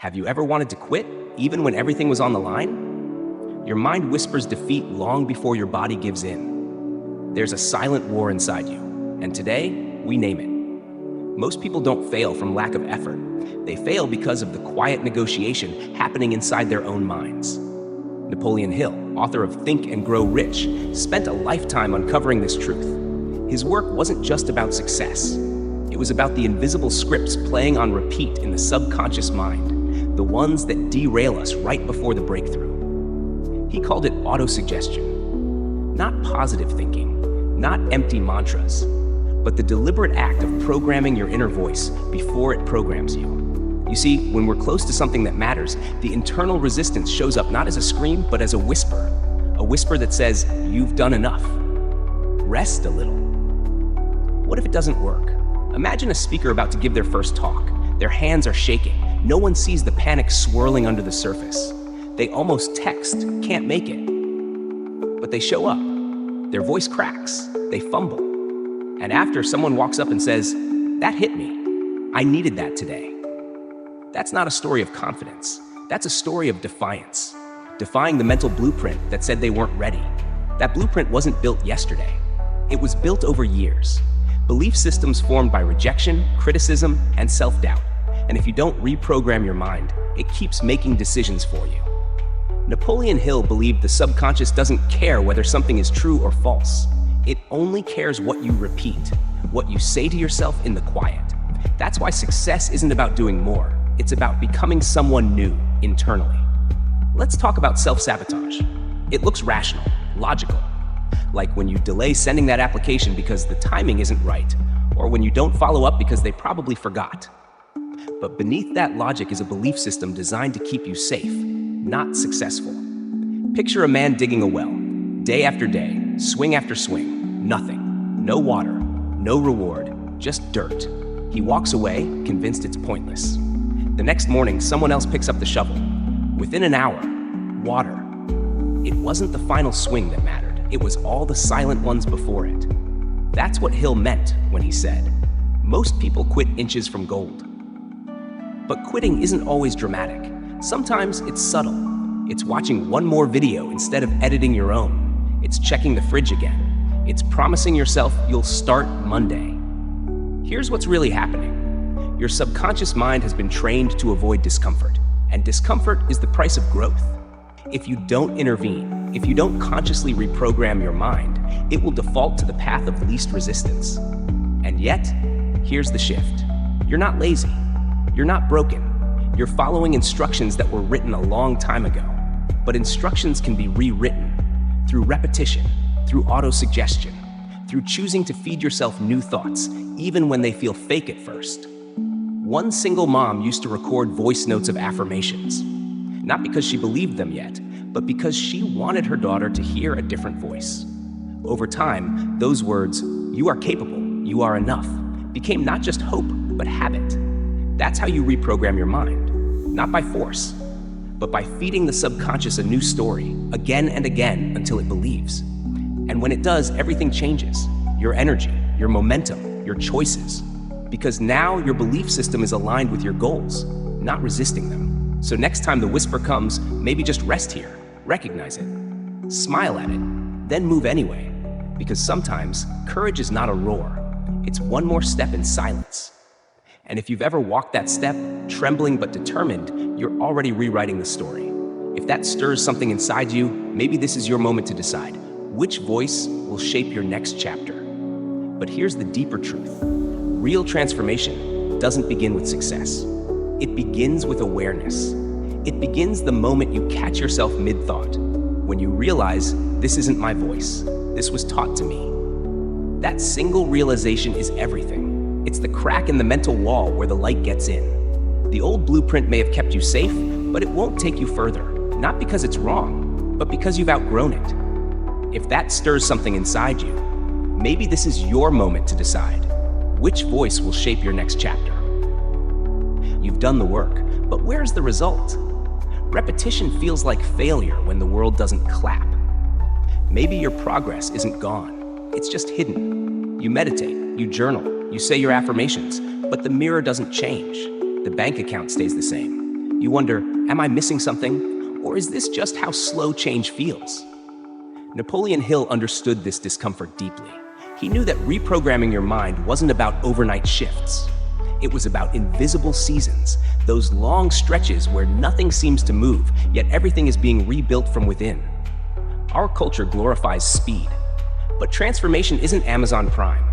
Have you ever wanted to quit, even when everything was on the line? Your mind whispers defeat long before your body gives in. There's a silent war inside you, and today, we name it. Most people don't fail from lack of effort. They fail because of the quiet negotiation happening inside their own minds. Napoleon Hill, author of Think and Grow Rich, spent a lifetime uncovering this truth. His work wasn't just about success. It was about the invisible scripts playing on repeat in the subconscious mind, the ones that derail us right before the breakthrough. He called it autosuggestion. Not positive thinking, not empty mantras, but the deliberate act of programming your inner voice before it programs you. You see, when we're close to something that matters, the internal resistance shows up not as a scream, but as a whisper that says, "You've done enough. Rest a little." What if it doesn't work? Imagine a speaker about to give their first talk. Their hands are shaking. No one sees the panic swirling under the surface. They almost text, "Can't make it." But they show up. Their voice cracks. They fumble. And after, someone walks up and says, "That hit me. I needed that today." That's not a story of confidence. That's a story of defiance. Defying the mental blueprint that said they weren't ready. That blueprint wasn't built yesterday. It was built over years. Belief systems formed by rejection, criticism, and self-doubt. And if you don't reprogram your mind, it keeps making decisions for you. Napoleon Hill believed the subconscious doesn't care whether something is true or false. It only cares what you repeat, what you say to yourself in the quiet. That's why success isn't about doing more. It's about becoming someone new internally. Let's talk about self-sabotage. It looks rational, logical. Like when you delay sending that application because the timing isn't right, or when you don't follow up because they probably forgot. But beneath that logic is a belief system designed to keep you safe, not successful. Picture a man digging a well, day after day, swing after swing, nothing. No water, no reward, just dirt. He walks away, convinced it's pointless. The next morning, someone else picks up the shovel. Within an hour, water. It wasn't the final swing that mattered. It was all the silent ones before it. That's what Hill meant when he said, "Most people quit inches from gold." But quitting isn't always dramatic. Sometimes it's subtle. It's watching one more video instead of editing your own. It's checking the fridge again. It's promising yourself you'll start Monday. Here's what's really happening. Your subconscious mind has been trained to avoid discomfort, and discomfort is the price of growth. If you don't intervene, if you don't consciously reprogram your mind, it will default to the path of least resistance. And yet, here's the shift. You're not lazy. You're not broken. You're following instructions that were written a long time ago. But instructions can be rewritten through repetition, through autosuggestion, through choosing to feed yourself new thoughts, even when they feel fake at first. One single mom used to record voice notes of affirmations, not because she believed them yet, but because she wanted her daughter to hear a different voice. Over time, those words, "You are capable, you are enough," became not just hope, but habit. That's how you reprogram your mind, not by force, but by feeding the subconscious a new story again and again until it believes. And when it does, everything changes. Your energy, your momentum, your choices. Because now your belief system is aligned with your goals, not resisting them. So next time the whisper comes, maybe just rest here, recognize it, smile at it, then move anyway. Because sometimes courage is not a roar, it's one more step in silence. And if you've ever walked that step, trembling but determined, you're already rewriting the story. If that stirs something inside you, maybe this is your moment to decide which voice will shape your next chapter. But here's the deeper truth. Real transformation doesn't begin with success. It begins with awareness. It begins the moment you catch yourself mid-thought, when you realize, this isn't my voice, this was taught to me. That single realization is everything. It's the crack in the mental wall where the light gets in. The old blueprint may have kept you safe, but it won't take you further, not because it's wrong, but because you've outgrown it. If that stirs something inside you, maybe this is your moment to decide which voice will shape your next chapter. You've done the work, but where's the result? Repetition feels like failure when the world doesn't clap. Maybe your progress isn't gone, it's just hidden. You meditate, you journal, you say your affirmations, but the mirror doesn't change. The bank account stays the same. You wonder, am I missing something? Or is this just how slow change feels? Napoleon Hill understood this discomfort deeply. He knew that reprogramming your mind wasn't about overnight shifts. It was about invisible seasons, those long stretches where nothing seems to move, yet everything is being rebuilt from within. Our culture glorifies speed, but transformation isn't Amazon Prime.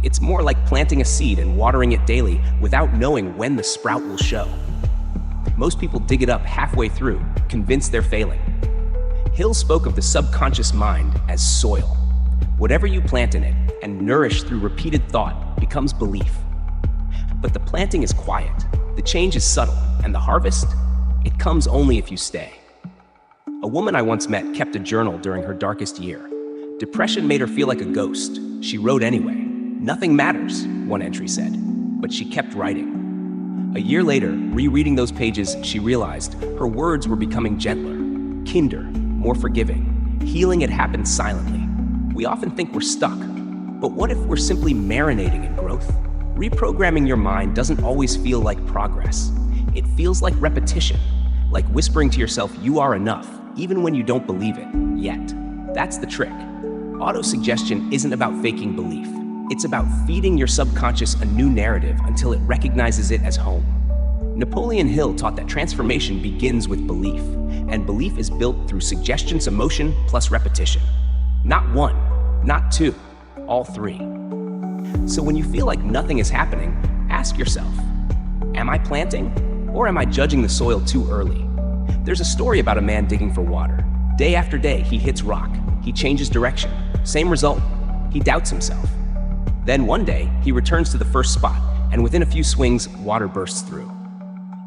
It's more like planting a seed and watering it daily without knowing when the sprout will show. Most people dig it up halfway through, convinced they're failing. Hill spoke of the subconscious mind as soil. Whatever you plant in it and nourish through repeated thought becomes belief. But the planting is quiet, the change is subtle, and the harvest, it comes only if you stay. A woman I once met kept a journal during her darkest year. Depression made her feel like a ghost. She wrote anyway. Nothing matters, one entry said, but she kept writing. A year later, rereading those pages, she realized her words were becoming gentler, kinder, more forgiving. Healing had happened silently. We often think we're stuck, but what if we're simply marinating in growth? Reprogramming your mind doesn't always feel like progress. It feels like repetition, like whispering to yourself you are enough, even when you don't believe it, yet. That's the trick. Autosuggestion isn't about faking belief. It's about feeding your subconscious a new narrative until it recognizes it as home. Napoleon Hill taught that transformation begins with belief, and belief is built through suggestions, emotion, plus repetition. Not one, not two, all three. So when you feel like nothing is happening, ask yourself, am I planting or am I judging the soil too early? There's a story about a man digging for water. Day after day, he hits rock. He changes direction. Same result. He doubts himself. Then one day, he returns to the first spot, and within a few swings, water bursts through.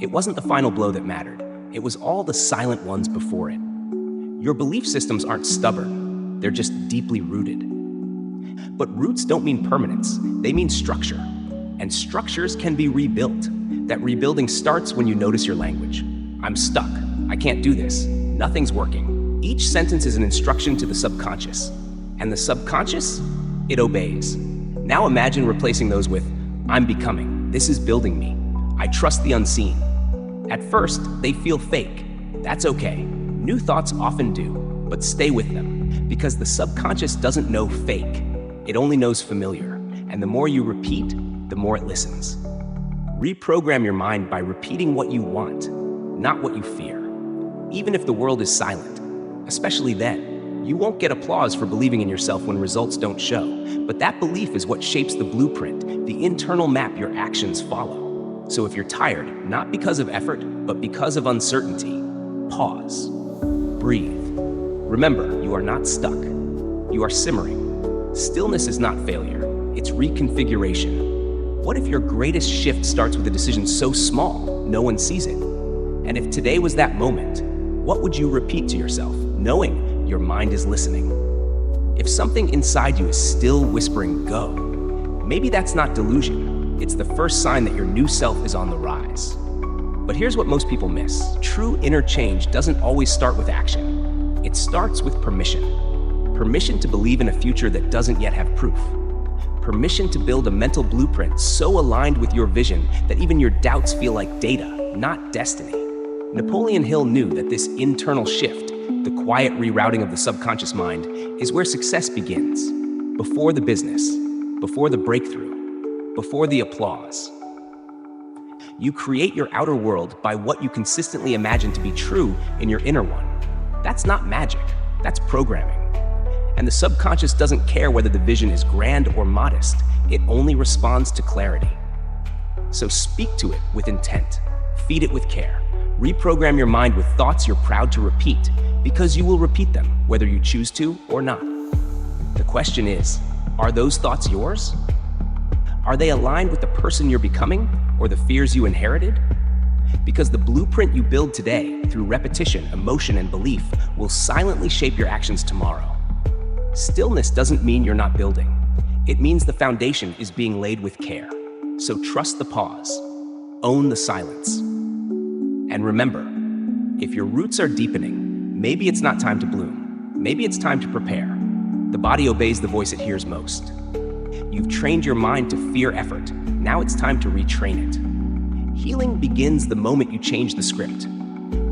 It wasn't the final blow that mattered. It was all the silent ones before it. Your belief systems aren't stubborn. They're just deeply rooted. But roots don't mean permanence, they mean structure. And structures can be rebuilt. That rebuilding starts when you notice your language. I'm stuck, I can't do this, nothing's working. Each sentence is an instruction to the subconscious. And the subconscious, it obeys. Now imagine replacing those with, I'm becoming, this is building me. I trust the unseen. At first, they feel fake. That's okay. New thoughts often do, but stay with them, because the subconscious doesn't know fake. It only knows familiar, and the more you repeat, the more it listens. Reprogram your mind by repeating what you want, not what you fear. Even if the world is silent, especially then, you won't get applause for believing in yourself when results don't show, but that belief is what shapes the blueprint, the internal map your actions follow. So if you're tired, not because of effort, but because of uncertainty, pause, breathe. Remember, you are not stuck. You are simmering. Stillness is not failure, it's reconfiguration. What if your greatest shift starts with a decision so small, no one sees it? And if today was that moment, what would you repeat to yourself, knowing your mind is listening? If something inside you is still whispering, go, maybe that's not delusion. It's the first sign that your new self is on the rise. But here's what most people miss. True inner change doesn't always start with action. It starts with permission. Permission to believe in a future that doesn't yet have proof. Permission to build a mental blueprint so aligned with your vision that even your doubts feel like data, not destiny. Napoleon Hill knew that this internal shift, the quiet rerouting of the subconscious mind, is where success begins. Before the business, before the breakthrough, before the applause. You create your outer world by what you consistently imagine to be true in your inner one. That's not magic, that's programming. And the subconscious doesn't care whether the vision is grand or modest. It only responds to clarity. So speak to it with intent. Feed it with care. Reprogram your mind with thoughts you're proud to repeat, because you will repeat them, whether you choose to or not. The question is, are those thoughts yours? Are they aligned with the person you're becoming or the fears you inherited? Because the blueprint you build today through repetition, emotion, and belief will silently shape your actions tomorrow. Stillness doesn't mean you're not building. It means the foundation is being laid with care. So trust the pause. Own the silence. And remember, if your roots are deepening, maybe it's not time to bloom. Maybe it's time to prepare. The body obeys the voice it hears most. You've trained your mind to fear effort. Now it's time to retrain it. Healing begins the moment you change the script.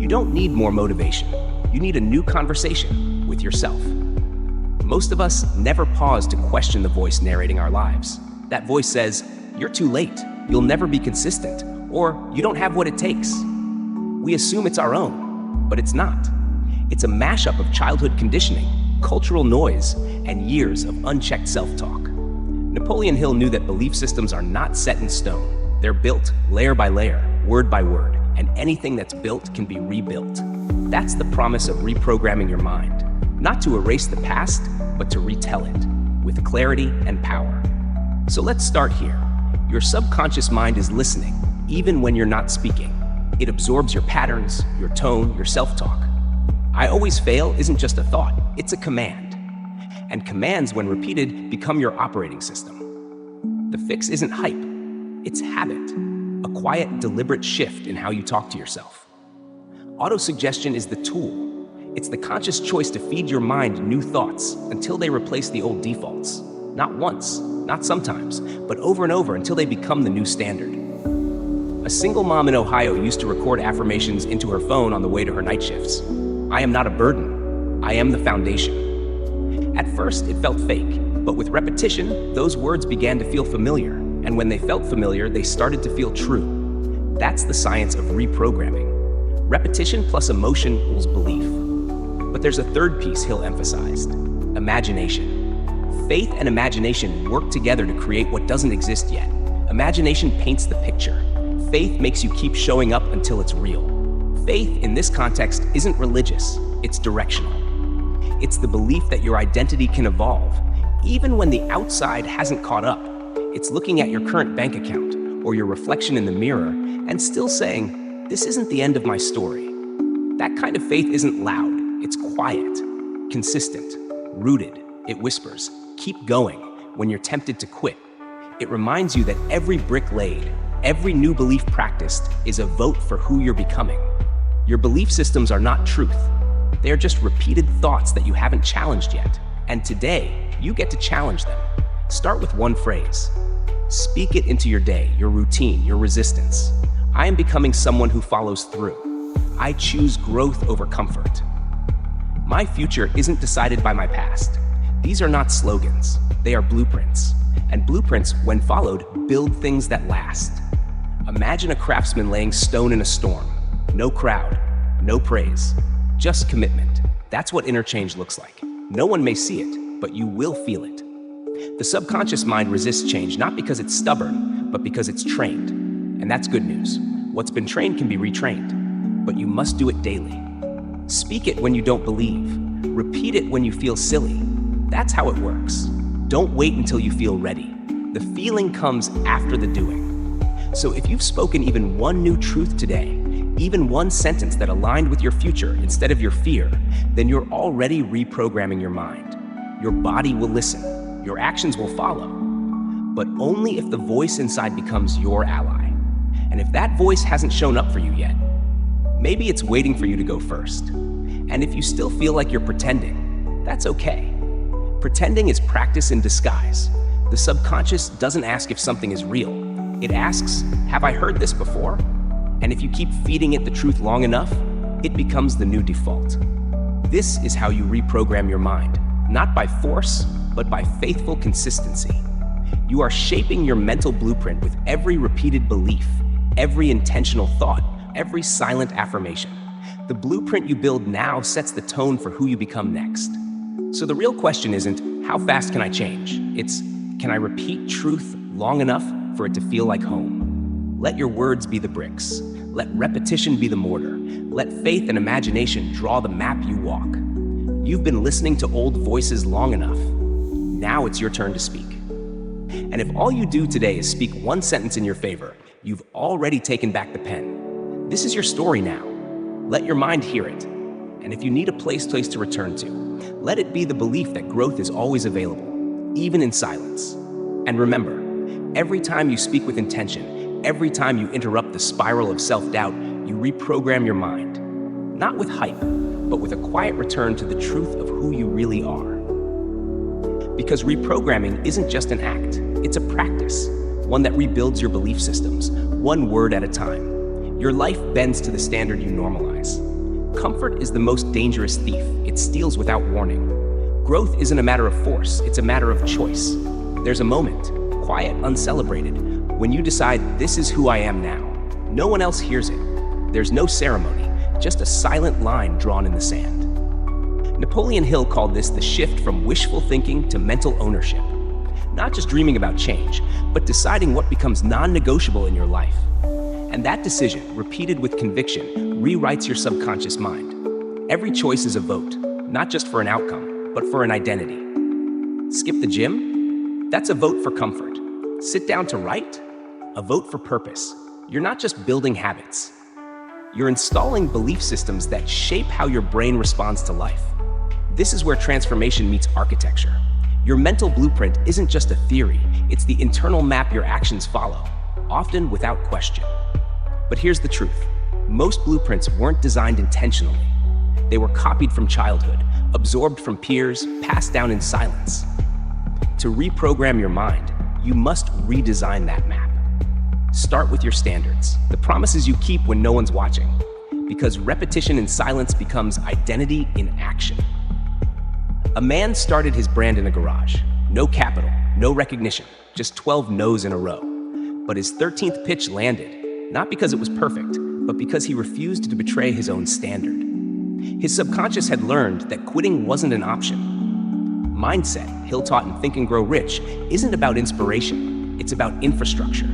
You don't need more motivation. You need a new conversation with yourself. Most of us never pause to question the voice narrating our lives. That voice says, "You're too late, you'll never be consistent," or "You don't have what it takes." We assume it's our own, but it's not. It's a mashup of childhood conditioning, cultural noise, and years of unchecked self-talk. Napoleon Hill knew that belief systems are not set in stone. They're built layer by layer, word by word, and anything that's built can be rebuilt. That's the promise of reprogramming your mind. Not to erase the past, but to retell it with clarity and power. So let's start here. Your subconscious mind is listening, even when you're not speaking. It absorbs your patterns, your tone, your self-talk. "I always fail" isn't just a thought, it's a command. And commands, when repeated, become your operating system. The fix isn't hype, it's habit. A quiet, deliberate shift in how you talk to yourself. Autosuggestion is the tool. It's the conscious choice to feed your mind new thoughts until they replace the old defaults. Not once, not sometimes, but over and over until they become the new standard. A single mom in Ohio used to record affirmations into her phone on the way to her night shifts. "I am not a burden. I am the foundation." At first, it felt fake, but with repetition, those words began to feel familiar. And when they felt familiar, they started to feel true. That's the science of reprogramming. Repetition plus emotion equals belief. But there's a third piece Hill emphasized: imagination. Faith and imagination work together to create what doesn't exist yet. Imagination paints the picture. Faith makes you keep showing up until it's real. Faith, in this context, isn't religious, it's directional. It's the belief that your identity can evolve, even when the outside hasn't caught up. It's looking at your current bank account or your reflection in the mirror and still saying, "This isn't the end of my story." That kind of faith isn't loud, it's quiet, consistent, rooted. It whispers, "Keep going," when you're tempted to quit. It reminds you that every brick laid, every new belief practiced is a vote for who you're becoming. Your belief systems are not truth. They are just repeated thoughts that you haven't challenged yet. And today, you get to challenge them. Start with one phrase. Speak it into your day, your routine, your resistance. "I am becoming someone who follows through. I choose growth over comfort. My future isn't decided by my past." These are not slogans, they are blueprints. And blueprints, when followed, build things that last. Imagine a craftsman laying stone in a storm. No crowd, no praise, just commitment. That's what inner change looks like. No one may see it, but you will feel it. The subconscious mind resists change not because it's stubborn, but because it's trained. And that's good news. What's been trained can be retrained, but you must do it daily. Speak it when you don't believe. Repeat it when you feel silly. That's how it works. Don't wait until you feel ready. The feeling comes after the doing. So if you've spoken even one new truth today, even one sentence that aligned with your future instead of your fear, then you're already reprogramming your mind. Your body will listen. Your actions will follow. But only if the voice inside becomes your ally. And if that voice hasn't shown up for you yet, maybe it's waiting for you to go first. And if you still feel like you're pretending, that's okay. Pretending is practice in disguise. The subconscious doesn't ask if something is real. It asks, "Have I heard this before?" And if you keep feeding it the truth long enough, it becomes the new default. This is how you reprogram your mind, not by force, but by faithful consistency. You are shaping your mental blueprint with every repeated belief, every intentional thought, every silent affirmation. The blueprint you build now sets the tone for who you become next. So the real question isn't, how fast can I change? It's, can I repeat truth long enough for it to feel like home? Let your words be the bricks. Let repetition be the mortar. Let faith and imagination draw the map you walk. You've been listening to old voices long enough. Now it's your turn to speak. And if all you do today is speak one sentence in your favor, you've already taken back the pen. This is your story now. Let your mind hear it. And if you need a place to return to, let it be the belief that growth is always available, even in silence. And remember, every time you speak with intention, every time you interrupt the spiral of self-doubt, you reprogram your mind. Not with hype, but with a quiet return to the truth of who you really are. Because reprogramming isn't just an act, it's a practice, one that rebuilds your belief systems, one word at a time. Your life bends to the standard you normalize. Comfort is the most dangerous thief. It steals without warning. Growth isn't a matter of force, it's a matter of choice. There's a moment, quiet, uncelebrated, when you decide, this is who I am now. No one else hears it. There's no ceremony, just a silent line drawn in the sand. Napoleon Hill called this the shift from wishful thinking to mental ownership. Not just dreaming about change, but deciding what becomes non-negotiable in your life. And that decision, repeated with conviction, rewrites your subconscious mind. Every choice is a vote, not just for an outcome, but for an identity. Skip the gym? That's a vote for comfort. Sit down to write? A vote for purpose. You're not just building habits. You're installing belief systems that shape how your brain responds to life. This is where transformation meets architecture. Your mental blueprint isn't just a theory, it's the internal map your actions follow, often without question. But here's the truth. Most blueprints weren't designed intentionally. They were copied from childhood, absorbed from peers, passed down in silence. To reprogram your mind, you must redesign that map. Start with your standards, the promises you keep when no one's watching, because repetition in silence becomes identity in action. A man started his brand in a garage. No capital, no recognition, just 12 no's in a row. But his 13th pitch landed, not because it was perfect, but because he refused to betray his own standard. His subconscious had learned that quitting wasn't an option. Mindset, Hill taught in Think and Grow Rich, isn't about inspiration, it's about infrastructure.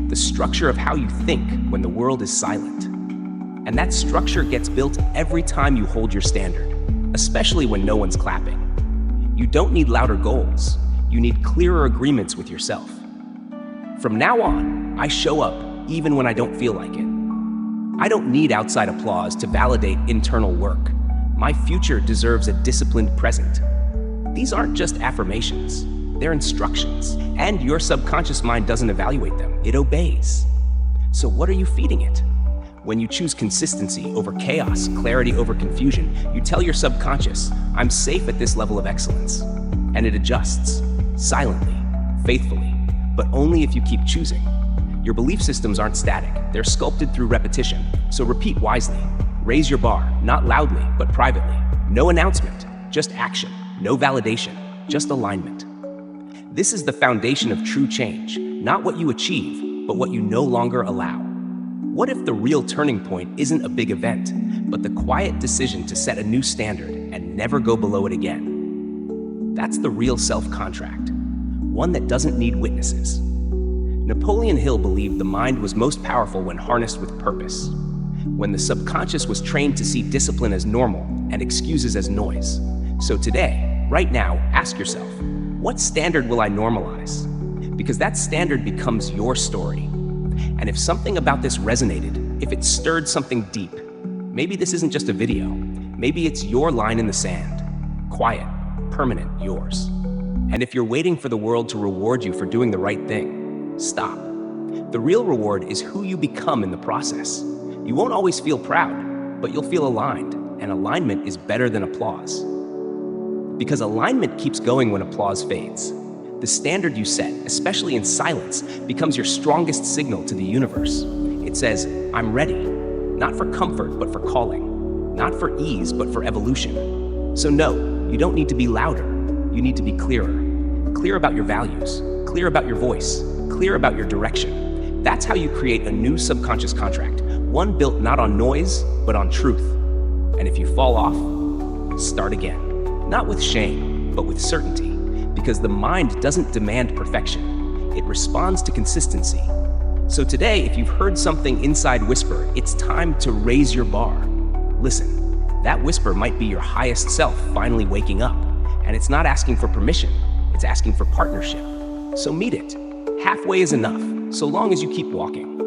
The structure of how you think when the world is silent. And that structure gets built every time you hold your standard, especially when no one's clapping. You don't need louder goals, you need clearer agreements with yourself. From now on, I show up even when I don't feel like it. I don't need outside applause to validate internal work. My future deserves a disciplined present. These aren't just affirmations. They're instructions, and your subconscious mind doesn't evaluate them, it obeys. So what are you feeding it? When you choose consistency over chaos, clarity over confusion, you tell your subconscious, I'm safe at this level of excellence. And it adjusts, silently, faithfully, but only if you keep choosing. Your belief systems aren't static, they're sculpted through repetition, so repeat wisely. Raise your bar, not loudly, but privately. No announcement, just action. No validation, just alignment. This is the foundation of true change, not what you achieve, but what you no longer allow. What if the real turning point isn't a big event, but the quiet decision to set a new standard and never go below it again? That's the real self-contract, one that doesn't need witnesses. Napoleon Hill believed the mind was most powerful when harnessed with purpose, when the subconscious was trained to see discipline as normal and excuses as noise. So today, right now, ask yourself, what standard will I normalize? Because that standard becomes your story. And if something about this resonated, if it stirred something deep, maybe this isn't just a video, maybe it's your line in the sand. Quiet, permanent, yours. And if you're waiting for the world to reward you for doing the right thing, stop. The real reward is who you become in the process. You won't always feel proud, but you'll feel aligned, and alignment is better than applause. Because alignment keeps going when applause fades. The standard you set, especially in silence, becomes your strongest signal to the universe. It says, I'm ready, not for comfort, but for calling, not for ease, but for evolution. So no, you don't need to be louder, you need to be clearer. Clear about your values, clear about your voice, clear about your direction. That's how you create a new subconscious contract, one built not on noise, but on truth. And if you fall off, start again. Not with shame, but with certainty, because the mind doesn't demand perfection. It responds to consistency. So today, if you've heard something inside whisper, it's time to raise your bar. Listen, that whisper might be your highest self finally waking up, and it's not asking for permission, it's asking for partnership. So meet it. Halfway is enough, so long as you keep walking.